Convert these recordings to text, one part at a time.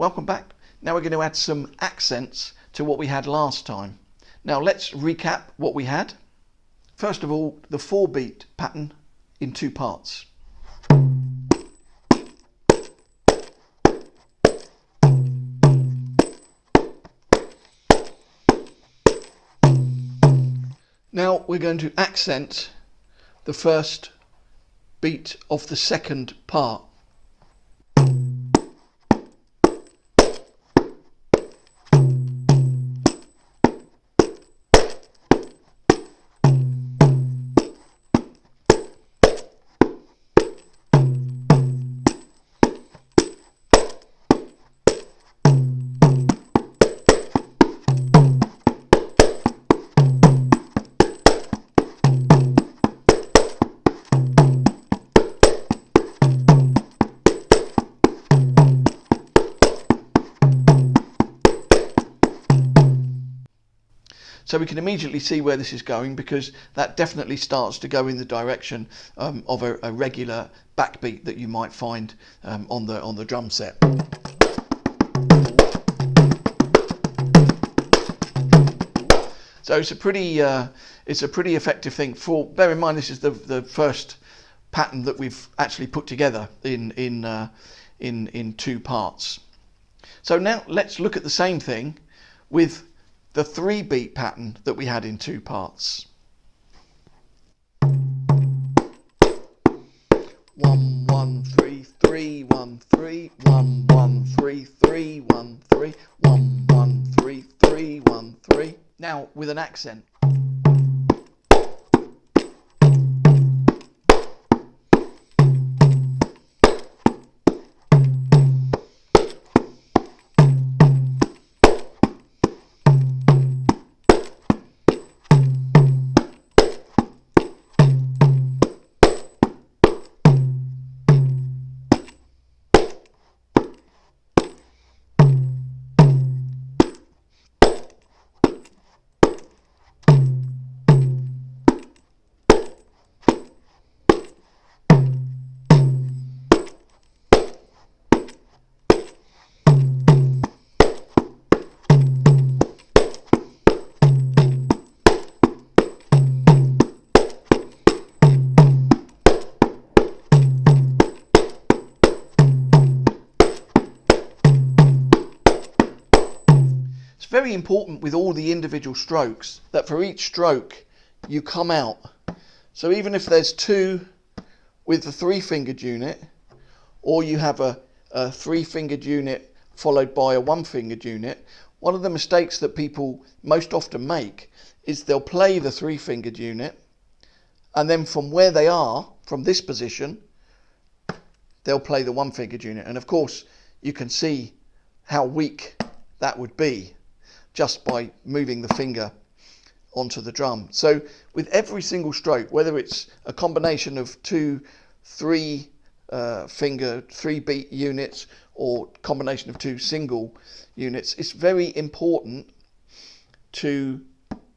Welcome back. Now we're going to add some accents to what we had last time. Now let's recap what we had. First of all, the 4-beat pattern in 2 parts. Now we're going to accent the first beat of the 2nd part. So we can immediately see where this is going, because that definitely starts to go in the direction of a regular backbeat that you might find on the drum set. So it's a pretty effective thing. Bear in mind, this is the first pattern that we've actually put together in 2 parts. So now let's look at the same thing with the 3-beat pattern that we had in 2 parts. 1 1 3 3 1 3 1 1 3 3 1 3 1 1 3 3 1 3. Now with an accent. Very important with all the individual strokes that for each stroke you come out. So even if there's 2 with the 3-fingered unit, or you have a 3-fingered unit followed by a 1-fingered unit, one of the mistakes that people most often make is they'll play the 3-fingered unit, and then from where they are, from this position, they'll play the 1-fingered unit. And of course you can see how weak that would be just by moving the finger onto the drum. So with every single stroke, whether it's a combination of 2 3 finger 3-beat units or combination of 2 single units, it's very important to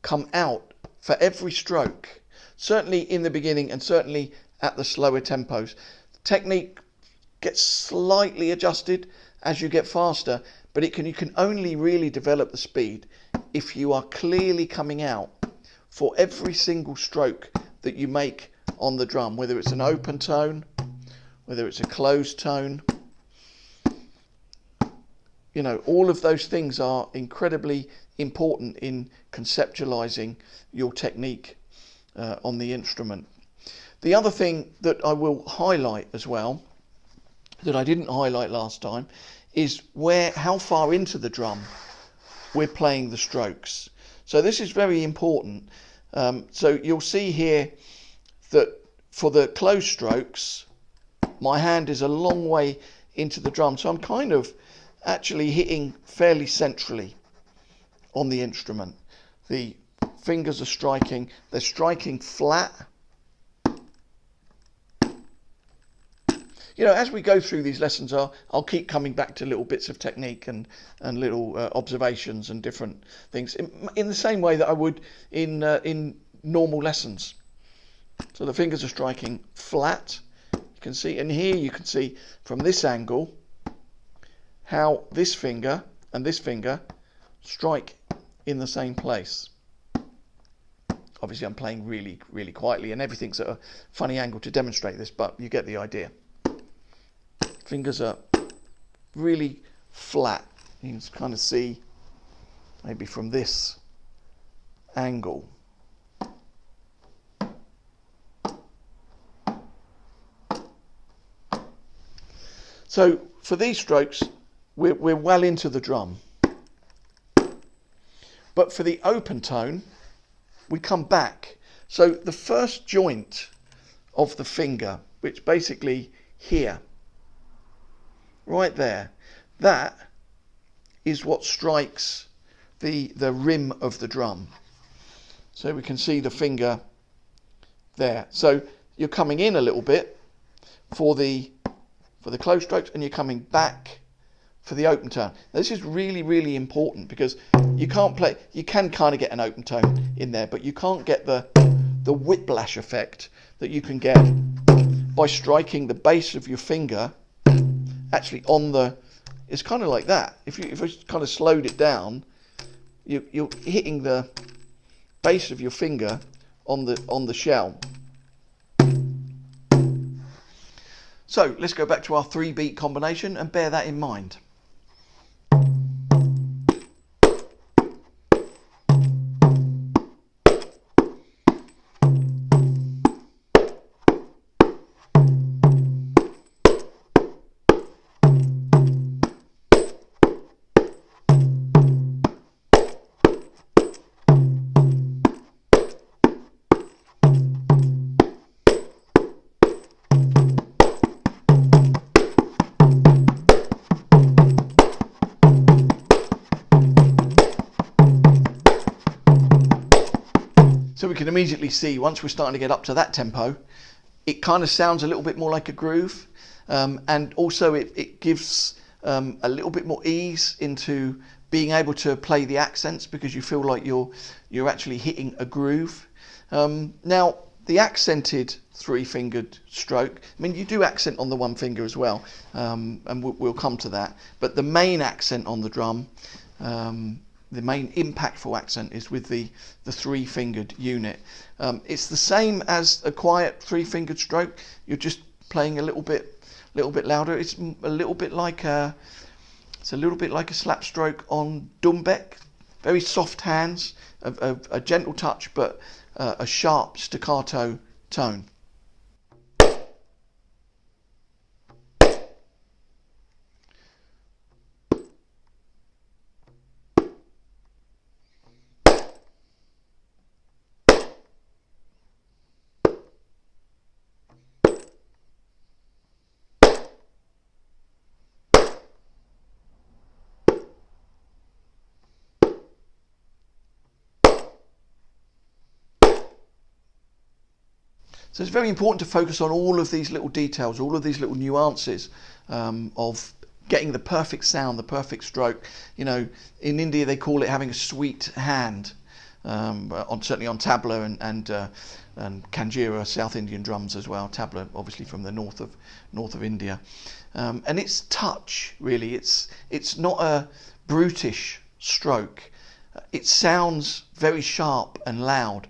come out for every stroke, certainly in the beginning and certainly at the slower tempos. The technique gets slightly adjusted as you get faster, but you can only really develop the speed if you are clearly coming out for every single stroke that you make on the drum, whether it's an open tone, whether it's a closed tone. You know, all of those things are incredibly important in conceptualizing your technique on the instrument. The other thing that I will highlight as well, that I didn't highlight last time, is how far into the drum we're playing the strokes. So this is very important. So you'll see here that for the closed strokes, my hand is a long way into the drum. So I'm kind of actually hitting fairly centrally on the instrument. The fingers are they're striking flat. You know, as we go through these lessons, I'll keep coming back to little bits of technique and little observations and different things in the same way that I would in normal lessons. So the fingers are striking flat, you can see, and here you can see from this angle how this finger and this finger strike in the same place. Obviously I'm playing really, really quietly and everything's at a funny angle to demonstrate this, but you get the idea. Fingers are really flat. You can kind of see maybe from this angle. So for these strokes, we're well into the drum. But for the open tone, we come back. So the first joint of the finger, which basically here, right there, that is what strikes the rim of the drum. So we can see the finger there. So you're coming in a little bit for the closed strokes and you're coming back for the open tone. Now, this is really, really important because you can't play, you can kind of get an open tone in there, but you can't get the whiplash effect that you can get by striking the base of your finger actually on the, it's kind of like that. If I kind of slowed it down, you're hitting the base of your finger on the shell. So let's go back to our 3-beat combination and bear that in mind. So we can immediately see once we're starting to get up to that tempo, it kind of sounds a little bit more like a groove, and also it gives a little bit more ease into being able to play the accents because you feel like you're actually hitting a groove. Now the accented 3-fingered stroke, I mean you do accent on the 1 finger as well, and we'll come to that, but the main accent on the drum, the main impactful accent is with the 3-fingered unit. It's the same as a quiet 3-fingered stroke. You're just playing a little bit louder. It's a little bit like a slap stroke on Dumbeck. Very soft hands, a gentle touch, but a sharp staccato tone. So it's very important to focus on all of these little details, all of these little nuances of getting the perfect sound, the perfect stroke. You know, in India they call it having a sweet hand, certainly on tabla and Kanjira, South Indian drums as well. Tabla, obviously from the north of India, and it's touch really. It's not a brutish stroke. It sounds very sharp and loud,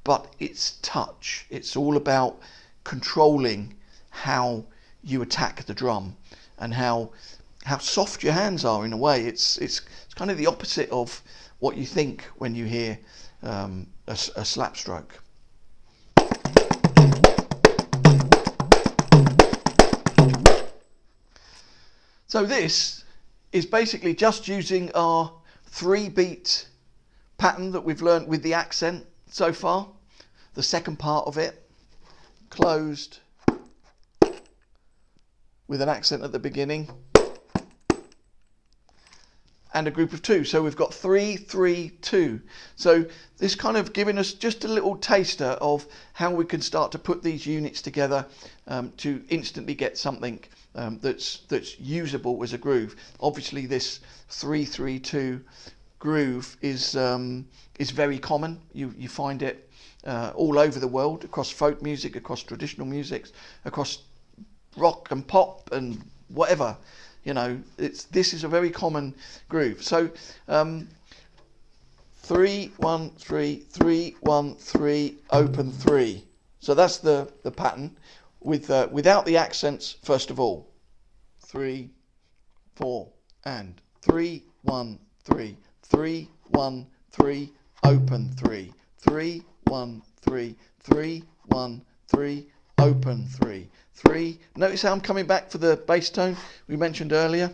but it's touch. It's all about controlling how you attack the drum and how soft your hands are in a way. It's kind of the opposite of what you think when you hear a slap stroke. So this is basically just using our 3-beat pattern that we've learned with the accent so far. The second part of it, closed with an accent at the beginning and a group of 2. So we've got 3, 3, 2. So this kind of giving us just a little taster of how we can start to put these units together to instantly get something that's usable as a groove. Obviously this 3, 3, 2 groove is very common. You find it all over the world, across folk music, across traditional music, across rock and pop and whatever. You know, this is a very common groove. So 3 1 3 3 1 3 open 3. So that's the pattern with without the accents first of all. 3 4 and 3 1 3 3 1 3 open 3 3 1 3 3 1 3 open 3 3. Notice how I'm coming back for the bass tone we mentioned earlier.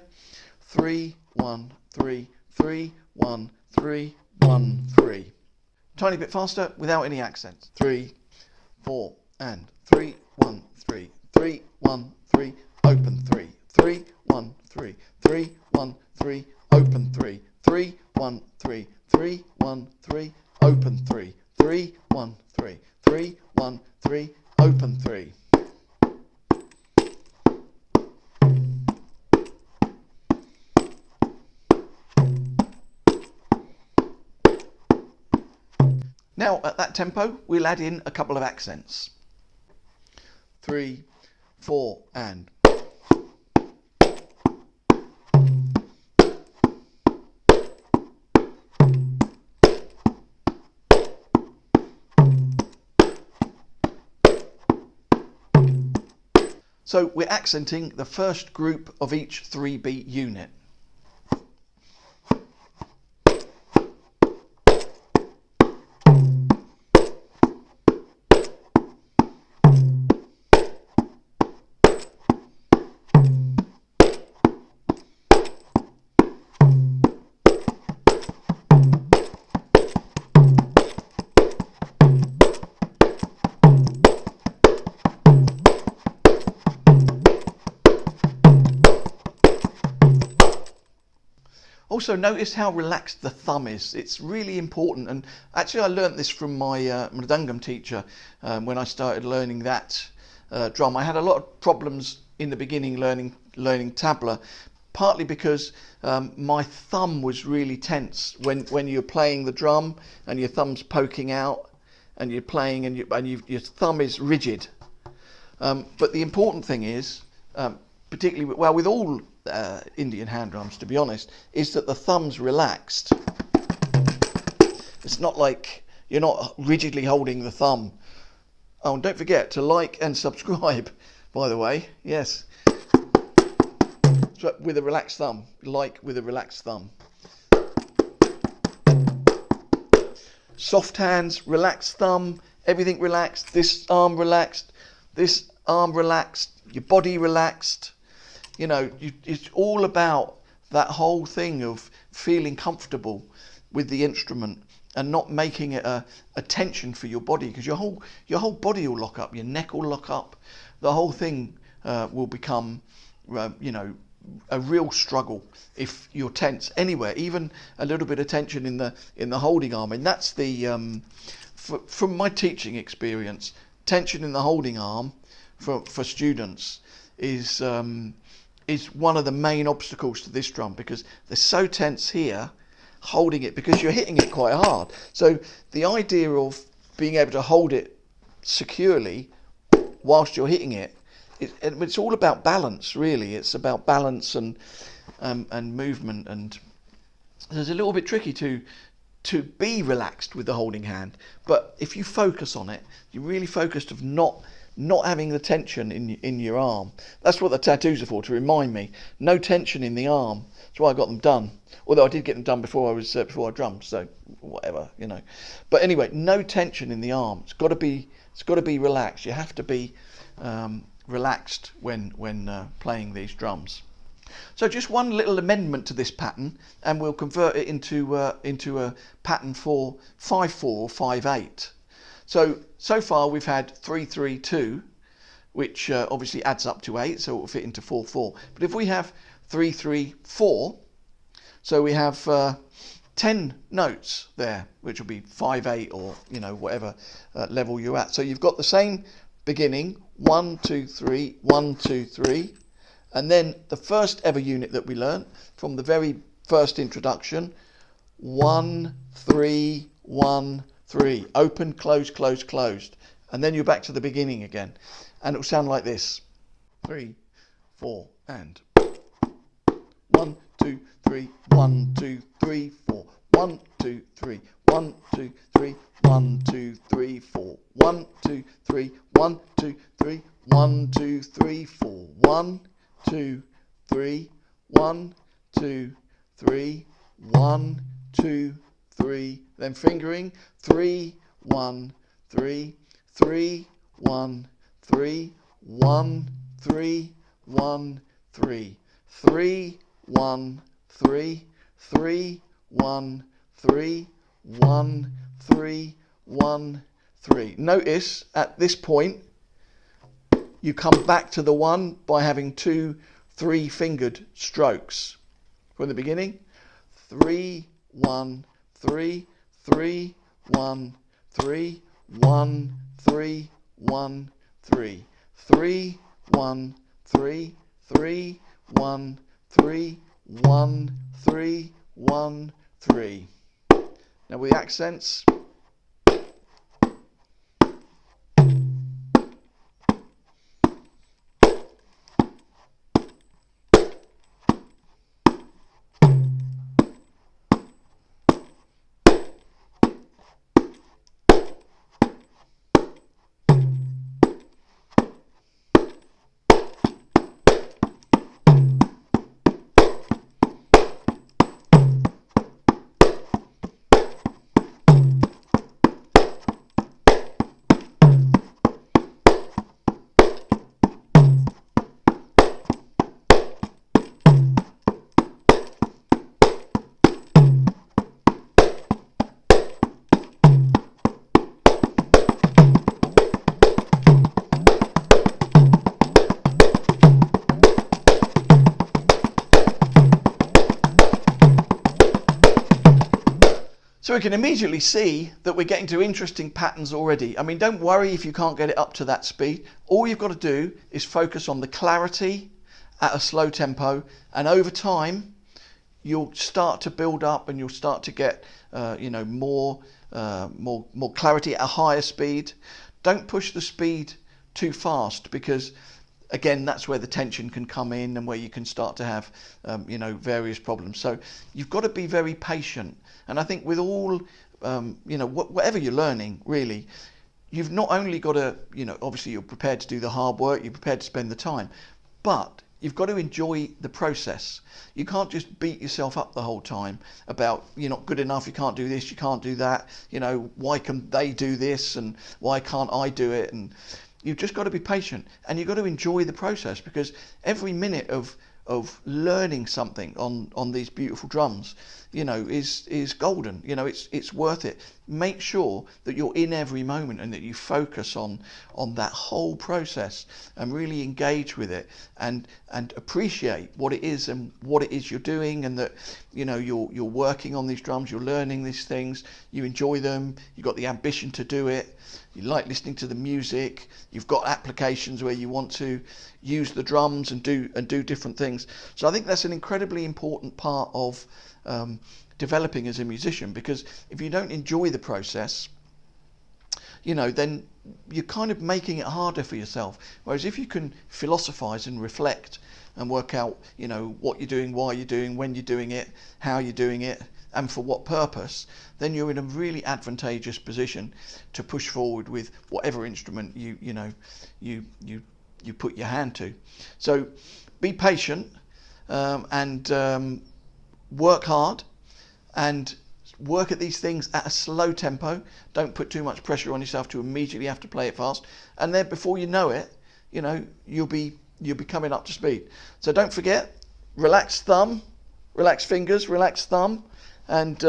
3 1 3 3 1 3 1 3. Tiny bit faster without any accents. 3 4 and 3 1 3 3 1 3 open 3 3 1 3 3 1 3 open 3 3 1 3 3 1 3 open 3 3 1 3 3 1 3 open 3. Now at that tempo we'll add in a couple of accents. 3 4 and. So we're accenting the first group of each 3-beat unit. Also notice how relaxed the thumb is. It's really important, and actually I learnt this from my mridangam teacher when I started learning that drum. I had a lot of problems in the beginning learning tabla, partly because my thumb was really tense when you're playing the drum and your thumb's poking out and you're playing and your thumb is rigid. But the important thing is, particularly with all Indian hand drums, to be honest, is that the thumb's relaxed. It's not like you're not rigidly holding the thumb. Oh, and don't forget to like and subscribe, by the way. Yes. So with a relaxed thumb. Like with a relaxed thumb. Soft hands, relaxed thumb, everything relaxed. This arm relaxed, this arm relaxed, your body relaxed. You know, it's all about that whole thing of feeling comfortable with the instrument and not making it a tension for your body, because your whole body will lock up, your neck will lock up, the whole thing will become, you know, a real struggle if you're tense anywhere, even a little bit of tension in the holding arm. And that's the from my teaching experience, tension in the holding arm for students is one of the main obstacles to this drum, because they're so tense here holding it, because you're hitting it quite hard. So the idea of being able to hold it securely whilst you're hitting it, it's all about balance, really. It's about balance and movement, and it's a little bit tricky to be relaxed with the holding hand. But if you focus on it, you're really focused of not having the tension in your arm. That's what the tattoos are for, to remind me. No tension in the arm. That's why I got them done. Although I did get them done before I drummed, so whatever, you know. But anyway, no tension in the arm. It's got to be relaxed. You have to be relaxed when playing these drums. So just one little amendment to this pattern, and we'll convert it into a pattern for 5/4 or 5/8. So far we've had 3/3/2, which obviously adds up to 8, so it will fit into 4/4. But if we have 3/3/4, so we have 10 notes there, which will be 5/8, or you know, whatever level you're at. So you've got the same beginning, 1 2 3 1 2 3, and then the first ever unit that we learnt from the very first introduction, 1 3 1 3, open, close, close, closed, and then you're back to the beginning again, and it will sound like this: 3 4 and. 2, 3, 1, 2, 3, then fingering 3, 1, 3, 3, 1, 3, 1, 3, 1, 3, 3, 1, 3, 3, 1, 3, 1, 3, 1, 3. Notice at this point you come back to the 1 by having 2 3-fingered strokes. From the beginning, 3, 1, 3, 3, 1, 3, 1, 3, 1, 3, 3, 1, 3, 3, 1, 3, 1, 3, 1, 3. Now with the accents. So we can immediately see that we're getting to interesting patterns already. I mean, don't worry if you can't get it up to that speed. All you've got to do is focus on the clarity at a slow tempo, and over time you'll start to build up and you'll start to get more clarity at a higher speed. Don't push the speed too fast, because again, that's where the tension can come in and where you can start to have various problems. So you've got to be very patient. And I think with all whatever you're learning, really, you've not only got to, obviously you're prepared to do the hard work, you're prepared to spend the time, but you've got to enjoy the process. You can't just beat yourself up the whole time about you're not good enough, you can't do this, you can't do that, why can they do this and why can't I do it? And you've just got to be patient, and you've got to enjoy the process, because every minute of learning something on these beautiful drums, is golden. It's worth it. Make sure that you're in every moment and that you focus on that whole process and really engage with it and appreciate what it is and what it is you're doing, and that you're working on these drums, you're learning these things, you enjoy them, you've got the ambition to do it, you like listening to the music, you've got applications where you want to use the drums and do different things. So I think that's an incredibly important part of developing as a musician, because if you don't enjoy the process, then you're kind of making it harder for yourself. Whereas if you can philosophize and reflect and work out, what you're doing, why you're doing, when you're doing it, how you're doing it, and for what purpose, then you're in a really advantageous position to push forward with whatever instrument you put your hand to. So be patient and work hard and work at these things at a slow tempo. Don't put too much pressure on yourself to immediately have to play it fast, and then before you know it, you'll be coming up to speed. So don't forget, relax thumb, relax fingers, relax thumb, and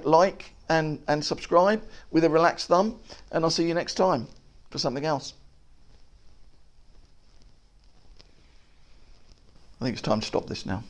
like and subscribe with a relaxed thumb, and I'll see you next time for something else. I think it's time to stop this now.